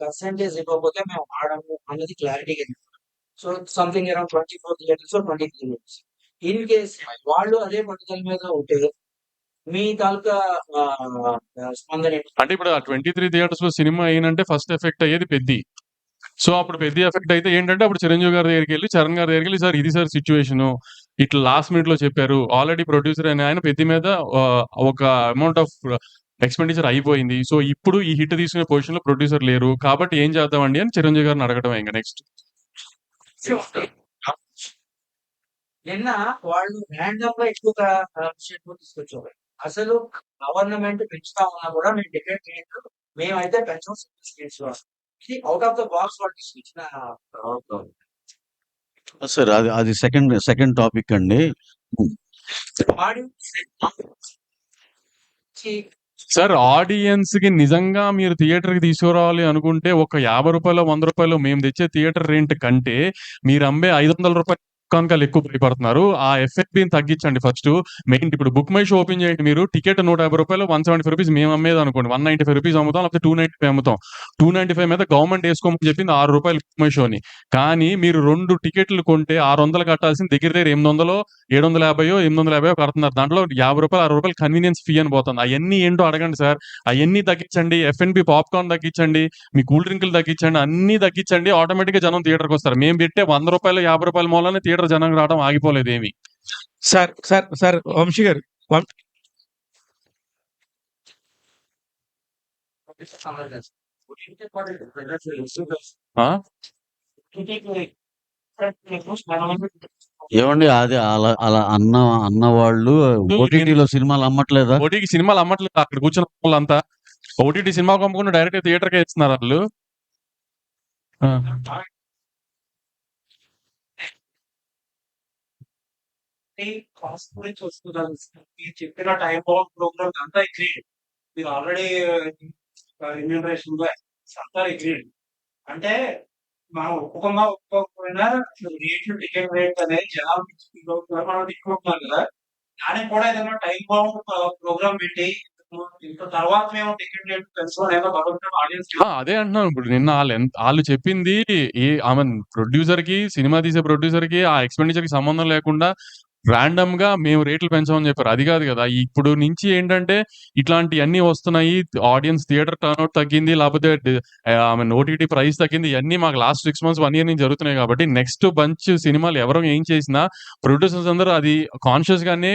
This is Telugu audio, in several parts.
పర్సెంటేజ్ ఇవ్వకపోతే మేము ఆడము అన్నది క్లారిటీగా చెప్పారు. So something around 24 theatres 23 theatres. In case వాళ్ళు అదే పట్టుదల మీద ఉంటే మీ తాలూకా స్పందన ఏంటి? అంటే ఇప్పుడు ఆ 23 థియేటర్స్ లో సినిమా అయినంటే ఫస్ట్ ఎఫెక్ట్ అయ్యేది పెద్ది. సో అప్పుడు పెద్ద ఎఫెక్ట్ అయితే ఏంటంటే అప్పుడు చిరంజీవి గారి దగ్గరికి వెళ్ళి చరణ్ గారి దగ్గరికి వెళ్ళి సార్ ఇది సార్ సిచ్యువేషన్ ఇట్లా లాస్ట్ మినిట్ లో చెప్పారు ఆల్రెడీ ప్రొడ్యూసర్ అయిన ఆయన పెద్ద మీద ఒక అమౌంట్ ఆఫ్ ఎక్స్పెండిచర్ అయిపోయింది. సో ఇప్పుడు ఈ హిట్ తీసుకునే పొజిషన్ లో ప్రొడ్యూసర్ లేరు కాబట్టి ఏం చేద్దామండి అని చిరంజీవి గారిని అడగడం ఇంకా నెక్స్ట్. నిన్న వాళ్ళు ర్యాండమ్ గా ఎక్కువ తీసుకొచ్చేవారు. అసలు గవర్నమెంట్ పెంచుతా ఉన్నా కూడా మేము డిక్లేర్ చేయలేదు, మేమైతే పెంచడం ఇది అవుట్ ఆఫ్ ద బాక్స్ వాళ్ళు తీసుకొచ్చిన సార్ అది సెకండ్ టాపిక్ అండి. సార్ ఆడియన్స్ కి నిజంగా మీరు థియేటర్ కి తీసుకురావాలి అనుకుంటే ఒక 50 రూపాయలు 100 రూపాయలు మేము తెచ్చే థియేటర్ రెంట్ కంటే మీరు అమ్మే 500 రూపాయలు కనుకలు ఎక్కువ భయపడుతున్నారు. ఆ ఎఫ్ఎఫ్బిని తగ్గించండి ఫస్ట్. మెయిన్ ఇప్పుడు బుక్ మై షో ఓపెన్ చేయండి మీరు, టికెట్ 150 రూపాయలు 175 రూపీస్ మేము అమ్మేది అనుకోండి 195 రూపీస్ అమ్ముతాం, లేకపోతే 295 అమ్ముతాం. 295 మీద గవర్నమెంట్ వేసుకోమని చెప్పింది 6 రూపాయలు బుక్ మై షోని. కానీ మీరు 2 టికెట్లు కొంటే 600 కట్టాల్సింది దగ్గర 800 750 850 కడుతున్నారు. దాంట్లో 50 రూపాయలు 60 రూపాయలు కన్వీనియన్స్ ఫీ అని పోతుంది. అవన్నీ ఏంటో అడగండి సార్. అవన్నీ తగ్గించండి, ఎఫ్ఎన్బి పాప్కార్న్ తగ్గించండి, మీ కూల్ డ్రింకులు తగ్గించండి, అన్ని తగ్గించండి, ఆటోమేటిక్ గా జనం థియేటర్కి వస్తారు. మేము పెట్టే 100 రూపాయలు 50 రూపాయల మూలనే థియేటర్ జనం రావడం ఆగిపోలేదు ఏమి. సార్ సార్ సార్ వంశీ గారు ఏమండి అది అలా అన్న వాళ్ళు ఓటీటీలో సినిమాలు అమ్మట్లేదా? ఓటీటీ సినిమాలు అమ్మట్లేదు, అక్కడ కూర్చున్న వాళ్ళంతా ఓటీటీ సినిమా అమ్ముకుని డైరెక్ట్ థియేటర్ కే ఇస్తున్నారు వాళ్ళు. కాస్ట్ గురించి వస్తున్నారు. మీరు చెప్పిన టైప్ ఆఫ్ ప్రోగ్రామ్ అంతా అగ్రీడ్. మీరు ఆల్రెడీ రెమ్యూనరేషన్ అంతా అగ్రీడ్. అంటే మనం ఒప్పుకోకపోయినా రేట్లు టికెట్ రేట్ అనేది జనాలు మనం తీసుకుంటున్నాం కదా, దానికి కూడా ఏదైనా టైం బాండ్ ప్రోగ్రామ్ పెట్టి తర్వాత మేము టికెట్ రేట్ పెంచుకోవడం ఆడియన్స్. అదే అంటున్నాను. ఇప్పుడు నిన్న వాళ్ళు చెప్పింది ఆమె ప్రొడ్యూసర్ కి, సినిమా తీసే ప్రొడ్యూసర్ కి ఆ ఎక్స్పెండిచర్ కి సంబంధం లేకుండా ర్యాండమ్ గా మేము రేట్లు పెంచామని చెప్పారు. అది కాదు కదా. ఇప్పుడు నుంచి ఏంటంటే ఇట్లాంటివన్నీ వస్తున్నాయి. ఆడియన్స్ థియేటర్ టర్న్అవుట్ తగ్గింది, లేకపోతే ఓటీటీ ప్రైస్ తగ్గింది. ఇవన్నీ మాకు లాస్ట్ 6 months 1 year నుంచి జరుగుతున్నాయి. కాబట్టి నెక్స్ట్ బంచ్ సినిమాలు ఎవరు ఏం చేసినా ప్రొడ్యూసర్స్ అందరూ అది కాన్షియస్ గానే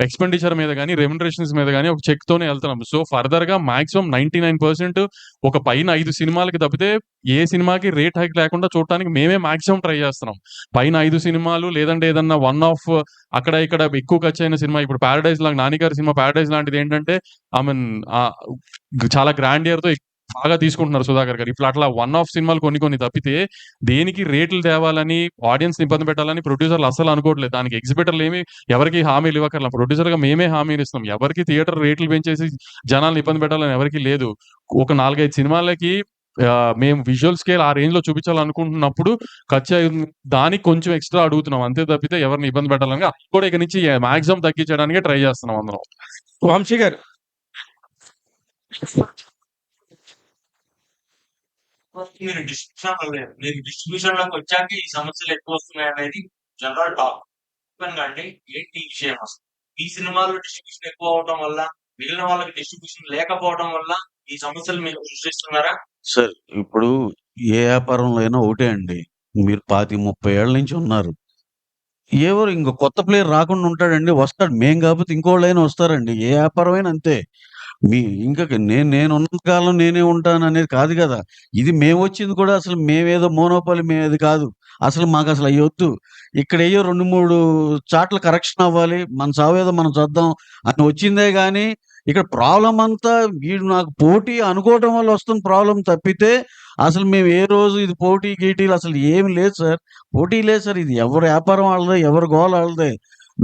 ఎక్స్పెండిచర్ మీద కానీ రెమ్యునరేషన్స్ మీద కానీ ఒక చెక్ తోనే వెళ్తున్నాం. సో ఫర్దర్ గా మాక్సిమం 99% ఒక పైన 5 సినిమాలకి తప్పితే ఏ సినిమాకి రేట్ హైక్ లేకుండా చూడటానికి మేమే మాక్సిమం ట్రై చేస్తున్నాం. పైన 5 సినిమాలు లేదంటే ఏదన్నా వన్ ఆఫ్ అక్కడ ఇక్కడ ఎక్కువ ఖర్చు అయిన సినిమా, ఇప్పుడు ప్యారడైజ్ లాగా నాని గారి సినిమా ప్యారడైజ్ లాంటిది ఏంటంటే చాలా గ్రాండ్ ఇయర్ తో బాగా తీసుకుంటున్నారు సుధాకర్ గారు. ఇప్పుడు అట్లా వన్ ఆఫ్ సినిమాలు కొన్ని తప్పితే దేనికి రేట్లు తేవాలని ఆడియన్స్ ఇబ్బంది పెట్టాలని ప్రొడ్యూసర్లు అసలు అనుకోవట్లేదు. దానికి ఎగ్జిబిటర్లు ఏమి ఎవరికి హామీలు ఇవ్వకర్లా. ప్రొడ్యూసర్ గా మేమే హామీలు ఇస్తాం. ఎవరికి థియేటర్ రేట్లు పెంచేసి జనాలను ఇబ్బంది పెట్టాలని ఎవరికి లేదు. ఒక 4-5 సినిమాలకి మేము విజువల్ స్కేల్ ఆ రేంజ్ లో చూపించాలనుకుంటున్నప్పుడు ఖర్చు దానికి కొంచెం ఎక్స్ట్రా అడుగుతున్నాం అంతే తప్పితే ఎవరిని ఇబ్బంది పెట్టాలని అది కూడా ఇక నుంచి మాక్సిమం తగ్గించడానికి ట్రై చేస్తున్నాం అందరం. వంశీ గారు మీరు డిస్ట్రిబ్యూషన్ లోకి వచ్చాక ఈ సమస్యలు ఎక్కువ వస్తున్నాయి అనేది జనరల్ టాక్. అంటే ఏంటి విషయం అసలు? ఈ సినిమాలో డిస్ట్రిబ్యూషన్ ఎక్కువ అవడం వల్ల మిగిలిన వాళ్ళకి డిస్ట్రిబ్యూషన్ లేకపోవడం వల్ల ఈ సమస్యలు మీరు సృష్టిస్తున్నారా? సార్ ఇప్పుడు ఏ వ్యాపారంలో అయినా ఒకటే అండి. మీరు 25-30 ఏళ్ల నుంచి ఉన్నారు. ఎవరు ఇంకో కొత్త ప్లేయర్ రాకుండా ఉంటాడండి? వస్తాడు. మేం కాకపోతే ఇంకోళ్ళైనా వస్తారండి. ఏ వ్యాపారం అయినా అంతే. ఇంకా నేనున్న కాలం నేనే ఉంటాను అనేది కాదు కదా. ఇది మేము వచ్చింది కూడా అసలు మేమేదో మోనోపాలి మేమేది కాదు. అసలు మాకు అసలు అయ్యొద్దు. ఇక్కడ ఏయో 2-3 చాట్ల కరెక్షన్ అవ్వాలి, మన సావేదో మనం చూద్దాం అని వచ్చిందే గాని ఇక్కడ ప్రాబ్లం అంతా వీడు నాకు పోటీ అనుకోవటం వల్ల వస్తుంది ప్రాబ్లం తప్పితే అసలు మేము ఏ రోజు ఇది పోటీ గీటీలు అసలు ఏమి లేదు సార్. పోటీ లేదు సార్. ఇది ఎవరి వ్యాపారం వాళ్ళదే, ఎవరి గోల వాళ్ళదే.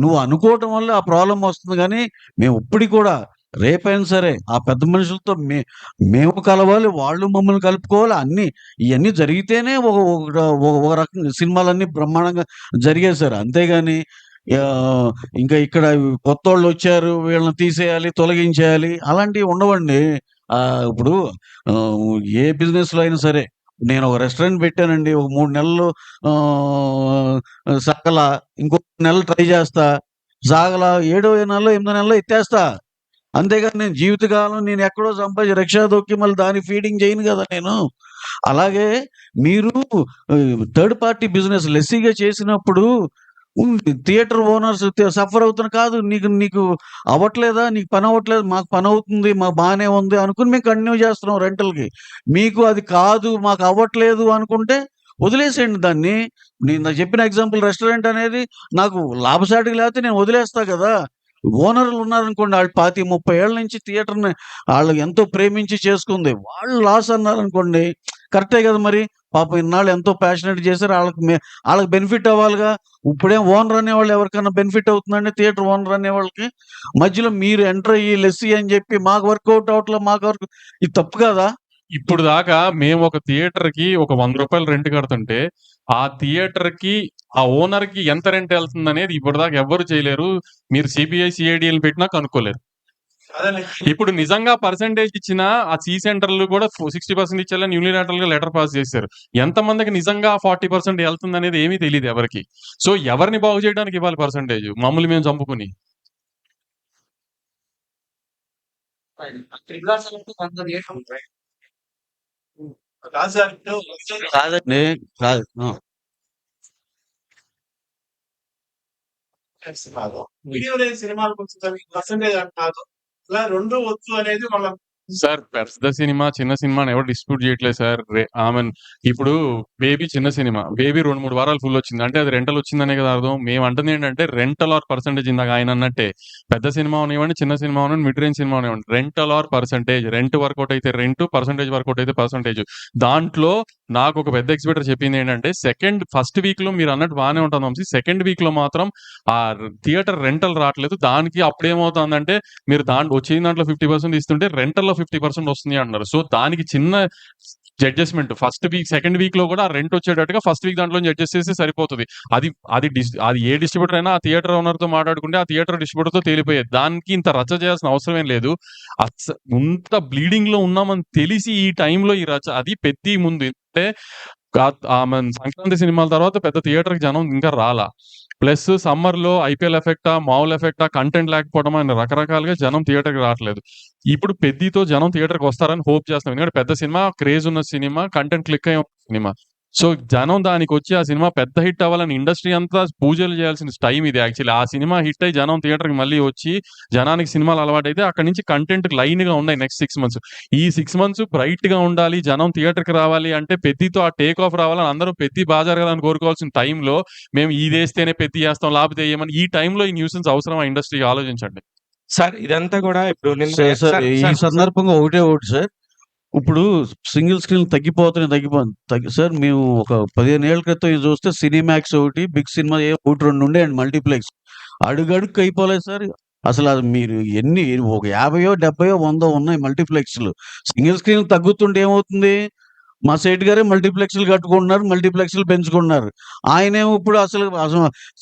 నువ్వు అనుకోవటం వల్ల ఆ ప్రాబ్లం వస్తుంది. కానీ మేము ఇప్పటికి కూడా రేపైనా సరే ఆ పెద్ద మనుషులతో మేము కలవాలి, వాళ్ళు మమ్మల్ని కలుపుకోవాలి. ఇవన్నీ జరిగితేనే ఒక రకంగా సినిమాలన్నీ బ్రహ్మాండంగా జరిగాయి సార్. అంతేగాని ఇంకా ఇక్కడ కొత్త వాళ్ళు వచ్చారు వీళ్ళని తీసేయాలి, తొలగించేయాలి అలాంటివి ఉండవండి. ఇప్పుడు ఏ బిజినెస్‌లో అయినా సరే, నేను ఒక రెస్టారెంట్ పెట్టానండి. ఒక 3 నెలలు సాగలా. ఇంకో నెలలు ట్రై చేస్తా. సాగలా. ఏడో నెలలో, ఎనిమిదో నెలలో ఎత్తేస్తా. అంతేగాని నేను జీవితకాలం నేను ఎక్కడో సంపాదించి రిక్షా తొక్కి మళ్ళీ దానికి ఫీడింగ్ చేయను కదా నేను. అలాగే మీరు థర్డ్ పార్టీ బిజినెస్ లెస్సీగా చేసినప్పుడు థియేటర్ ఓనర్స్ సఫర్ అవుతున్న కాదు. నీకు నీకు అవ్వట్లేదా? నీకు పని అవ్వట్లేదు. మాకు పని అవుతుంది. మాకు బాగానే ఉంది అనుకుని మేము కంటిన్యూ చేస్తున్నాం రెంటల్‌కి. మీకు అది కాదు, మాకు అవ్వట్లేదు అనుకుంటే వదిలేసేయండి దాన్ని. నేను నాకు చెప్పిన ఎగ్జాంపుల్ రెస్టారెంట్ అనేది నాకు లాభసాటిగా లేకపోతే నేను వదిలేస్తా కదా! ఓనర్‌లు ఉన్నారనుకోండి, ఆళ్ళు 25, 30 ఏళ్ల నుంచి థియేటర్‌ని ఆళ్ళు ఎంతో ప్రేమించి చేసుకుంది. వాళ్ళు లాస్ అన్నారనుకోండి, కరెక్టే కదా మరి. పాపం ఇన్నాళ్ళు ఎంతో ప్యాషనేట్‌గా చేశారు. ఆళ్ళకి బెనిఫిట్ అవ్వాలిగా. ఇప్పుడేం ఓనర్ అనేవాళ్ళు ఎవరికన్నా బెనిఫిట్ అవుతుందండి థియేటర్ ఓనర్ అనేవాళ్ళకి? మధ్యలో మీరు ఎంటర్ అయ్యి లెస్సీ అని చెప్పి మాకు వర్కౌట్ అవ్వట్లే, ఇది తప్పు కాదా? ఇప్పుడు దాకా మేము ఒక థియేటర్‌కి ఒక రూ. 100 రెంట్ కడుతుంటే, ఆ థియేటర్‌కి, ఆ ఓనర్‌కి ఎంత రెంట్ ఎళ్తుందనేది ఇప్పటిదాకా ఎవ్వరు చేయలేరు. మీరు సిబిఐ, సిఐడిలని పెట్టినా కనుక్కోలేరు. ఇప్పుడు నిజంగా పర్సెంటేజ్ ఇచ్చినా ఆ సెంటర్‌లు కూడా 60% ఇచ్చేయాలని యూనిలాటరల్‌గా లెటర్ పాస్ చేశారు. ఎంతమందికి నిజంగా 40% ఎళ్తుందనేది ఏమీ తెలీదు ఎవరికీ. సో, ఎవరిని బాగు చేయడానికి ఇవ్వాలి పర్సెంటేజ్? మమ్మల్ని మేము చంపుకొని. ట్రిగ్గర్స్ అనేది కొంత చేసాం రైట్. కాదు సార్ ఇప్పుడు కాదండి. కాదు. కాదు. వీడియో లేని సినిమాలకు వచ్చేసరికి పర్సెంటేజ్ అని కాదు. ఇలా 2 వచ్చు అనేది వాళ్ళ సార్ పెద్ద సినిమా, చిన్న సినిమాని ఎవరు డిస్ప్యూట్ చేయట్లేదు సార్. ఇప్పుడు 'బేబీ' చిన్న సినిమా. 'బేబీ' 2, 3 వారాలు ఫుల్ వచ్చింది. అంటే అది రెంటల్ వచ్చిందనే కదా అర్థం. మేము అంటుంది ఏంటంటే రెంటల్ ఆర్ పర్సెంటేజ్ ఇందాక ఆయన అన్నట్టే. పెద్ద సినిమా అవనివ్వండి, చిన్న సినిమా అవనివ్వండి, మిడ్ రేంజ్ సినిమా అవనివ్వండి. Rental or percentage. Rent work out అయితే రెంట్, పర్సెంటేజ్ వర్కౌట్ అయితే పర్సెంటేజ్. దాంట్లో నాకు ఒక పెద్ద ఎగ్జిబిటర్ చెప్పింది ఏంటంటే ఫస్ట్ వీక్‌లో మీరు అన్నట్టు బాగానే ఉంటుంది వంశీ. సెకండ్ వీక్‌లో మాత్రం ఆ థియేటర్ రెంటల్ రావట్లేదు. దానికి అప్పుడేమవుతుందంటే మీరు వచ్చిన దాంట్లో 50% ఇస్తుంటే రెంటల్‌లో 50% వస్తుంది అంటున్నారు. సో, దానికి చిన్న అడ్జస్ట్‌మెంట్ సెకండ్ వీక్‌లో కూడా ఆ రెంట్ వచ్చేటట్టుగా ఫస్ట్ వీక్ దాంట్లోంచి అడ్జస్ట్ చేస్తే సరిపోతది. అది అది ఏ డిస్ట్రిబ్యూటర్ అయినా ఆ థియేటర్ ఓనర్‌తో మాట్లాడుకుంటే ఆ థియేటర్ డిస్ట్రిబ్యూటర్‌తో తేలిపోయేది. దానికి ఇంత రచ్చ చేయాల్సిన అవసరం ఏం లేదు. ఇంత బ్లీడింగ్‌లో ఉన్నామని తెలిసి ఈ టైంలో ఈ రచ్చ, అది పెద్ది ముందు అంటే సంక్రాంతి సినిమాల తర్వాత పెద్ద థియేటర్‌కి జనం ఇంకా రాలా. ప్లస్ సమ్మర్‌లో ఐపీఎల్ ఎఫెక్టా, మామూలు ఎఫెక్టా, కంటెంట్ లేకపోవడమా అని రకరకాలుగా జనం థియేటర్‌కి రావట్లేదు. ఇప్పుడు 'పెద్ది'తో జనం థియేటర్‌కి వస్తారని హోప్ చేస్తున్నాం. ఎందుకంటే పెద్ద సినిమా, క్రేజ్ ఉన్న సినిమా, కంటెంట్ క్లిక్ అయ్యే సినిమా. సో, జనం దానికొచ్చి ఆ సినిమా పెద్ద హిట్ అవ్వాలని ఇండస్ట్రీ అంతా పూజలు చేయాల్సిన టైమ్ ఇది యాక్చువల్లీ. ఆ సినిమా హిట్ అయ్యి జనం థియేటర్‌కి మళ్ళీ వచ్చి జనానికి సినిమాలు అలవాటైతే అక్కడి నుంచి కంటెంట్ లైన్‌గా ఉన్నాయి నెక్స్ట్ 6 మంత్స్. ఈ 6 మంత్స్ బ్రైట్‌గా ఉండాలి, జనం థియేటర్‌కి రావాలి అంటే పెద్దితో ఆ టేక్ ఆఫ్ రావాలని అందరూ పెద్ది బా జరగాలని కోరుకోవాల్సిన టైంలో మేము ఇదేస్తేనే పెద్ది చేస్తాం, లేకపోతే ఏయమని ఈ టైంలో ఈ న్యూసెన్స్ అవసరమా ఇండస్ట్రీకి ఆలోచించండి. సార్ ఇదంతా కూడా ఇప్పుడు నిన్న సార్ సార్ ఈ సార్ సార్ సందర్భంగా ఒకటి సార్. ఇప్పుడు సింగిల్ స్క్రీన్ సార్ మేము ఒక 15 ఏళ్ల క్రితం ఇది చూస్తే సినీమాక్స్ ఒకటి, బిగ్ సినిమా ఒకటి 2 ఉండేయండి మల్టీప్లెక్స్. అడుగడుగుకి అయిపోలేదు సార్. అసలు అది మీరు ఒక 50, 70, 100 ఉన్నాయి మల్టీప్లెక్స్‌లు. సింగిల్ స్క్రీన్ తగ్గుతుంటే ఏమవుతుంది? మా సేటు గారే మల్టీప్లెక్స్‌లు కట్టుకుంటున్నారు. మల్టీప్లెక్స్‌లు పెంచుకుంటున్నారు. ఆయనేమో ఇప్పుడు అసలు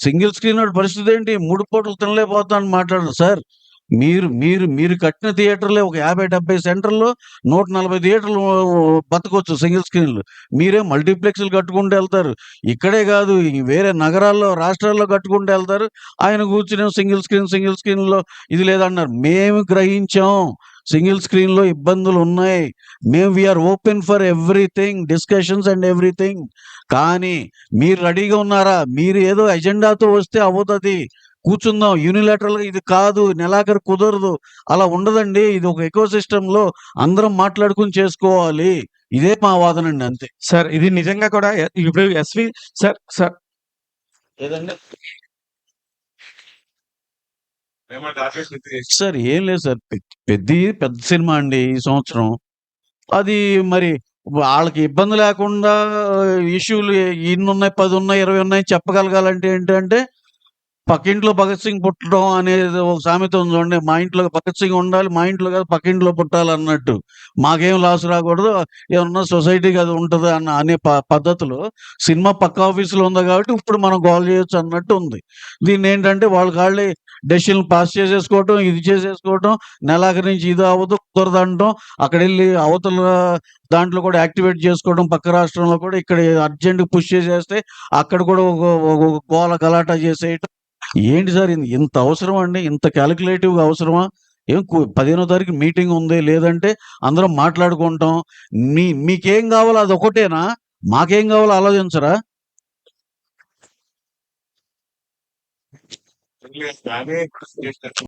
సింగిల్ స్క్రీనోడి పరిస్థితి ఏంటి? 3 పూటలు తినలేకపోతున్నాను అని మాట్లాడరు సార్. మీరు మీరు మీరు కట్టిన థియేటర్‌లే ఒక 50, 70 సెంటర్‌లో 140 థియేటర్లు బతకొచ్చు సింగిల్ స్క్రీన్‌లు. మీరేమో మల్టీప్లెక్స్‌లు కట్టుకుంటూ ఎళ్తారు. ఇక్కడే కాదు, వేరే నగరాల్లో, రాష్ట్రాల్లో కట్టుకుంటూ ఎళ్తారు. ఆయన కూర్చొనేమో సింగిల్ స్క్రీన్‌లో ఇది లేదన్నారు. మేము గ్రహించాం. సింగిల్ స్క్రీన్‌లో ఇబ్బందులున్నాయి. We're open for everything, discussions and everything. కానీ మీరు రెడీగా ఉన్నారా? మీరు ఏదో ఎజెండాతో వస్తే అవ్వదది. కూర్చుందాం. యూనిలాటరల్‌గా ఇది కాదు, నెలాఖరు కుదరదు. అలా ఉండదండి. ఇది ఒక ఎకో సిస్టమ్‌లో అందరం మాట్లాడుకొని చేసుకోవాలి. ఇదే మా వాదనండి అంతే. సార్ ఇది నిజంగా కూడా ఇప్పుడు సార్ సార్ ఏదండి? సార్ ఏం లేదు సార్. పెద్ద సినిమా అండి ఈ సంవత్సరం. అది మరి ఆళ్ళకి ఇబ్బంది లేకుండా ఇష్యూలు ఇన్నున్నాయి, 10 ఉన్నాయి, 20 ఉన్నాయి చెప్పగలగాలంటే ఏంటంటే పక్కింట్లో భగత్ సింగ్ పుట్టడం అనేది ఒక సామెత ఉంది చూడండి. మా ఇంట్లో భగత్ సింగ్ ఉండాలి, మా ఇంట్లో కాదు పక్కింట్లో పుట్టాలన్నట్టు. మాకేం లాస్ రాకూడదు, ఏమన్నా సొసైటీకి అది ఉంటది అనే పద్ధతిలో సినిమా పక్క ఆఫీసులో ఉంది కాబట్టి ఇప్పుడు మనం గోల్ చేయొచ్చు అన్నట్టు ఉంది. దీన్ని ఏంటంటే వాళ్ళ డెసిషన్లు పాస్ చేసేసుకోవటం, ఇది చేసేసుకోవటం, నెలాఖరు నుంచి ఇది అవ్వదు కుదరదంటం, అక్కడెళ్ళి అవతల దాంట్లో కూడా యాక్టివేట్ చేసుకోవడం, పక్క రాష్ట్రంలో కూడా ఇక్కడ అర్జెంట్ పుష్ చేసేస్తే అక్కడ కూడా ఒక గోల గలాటా చేసేయటం. ఏంటి సార్ ఇంత అవసరం అండి? ఇంత క్యాలిక్యులేటివ్‌గా అవసరమా? 15వ తారీఖు మీటింగ్ ఉంది. లేదంటే అందరం మాట్లాడుకుంటాం. మీకేం కావాలో అదొకటేనా? మాకేం కావాలో ఆలోచించరా? కానీ ఇప్పుడు